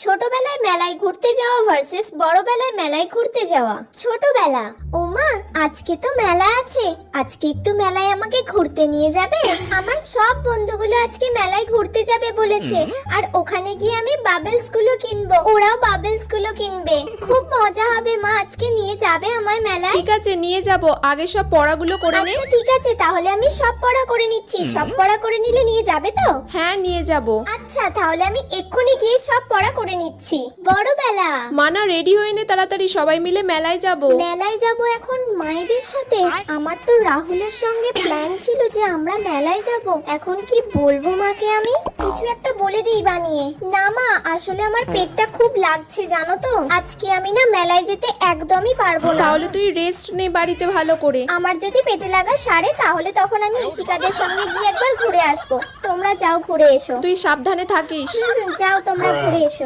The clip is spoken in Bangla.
ছোটবেলায় মেলায় ঘুরতে যাওয়া ভার্সেস বড়বেলায় মেলায় ঘুরতে যাওয়া। ছোটবেলা, ওমা আজকে তো মেলা আছে, আজকে একটু মেলায় আমাকে ঘুরতে নিয়ে যাবে? আমার সব বন্ধুগুলো আজকে মেলায় ঘুরতে যাবে বলেছে, আর ওখানে গিয়ে আমি বাবলস গুলো কিনবো, ওরাও বাবলস গুলো কিনবে। খুব মজা হবে মা, আজকে নিয়ে যাবে আমায় মেলায়? ঠিক আছে, নিয়ে যাব। আগে সব পড়াগুলো করে নে। আচ্ছা ঠিক আছে, তাহলে আমি সব পড়া করে নিচ্ছি। সব পড়া করে নিলে নিয়ে যাবে তো? হ্যাঁ, নিয়ে যাব। আচ্ছা তাহলে আমি এক্ষুনি গিয়ে সব পড়া করে নিচ্ছি। বড়বেলা, মানা রেডি হয়ে নে তাড়াতাড়ি, সবাই মিলে মেলায় যাব। মেলায় যাব এখন মায়েদের সাথে? আমার তো রাহুলের সঙ্গে প্ল্যান ছিল যে আমরা মেলায় যাব। এখন কি বলবো মাকে? আমি কিছু একটা বলে দিই বানিয়ে। না মা, আসলে আমার পেটটা খুব লাগছে জানো তো, আজকে আমি না মেলায় যেতে একদমই পারবো না। তাহলে তুই রেস্ট নে বাড়িতে ভালো করে। আমার যদি পেটে লাগা সারে তাহলে তখন আমি ইশিকাদের সঙ্গে গিয়ে একবার ঘুরে আসবো। তোমরা যাও ঘুরে এসো। তুই সাবধানে থাকিস। যাও তোমরা ঘুরে এসো।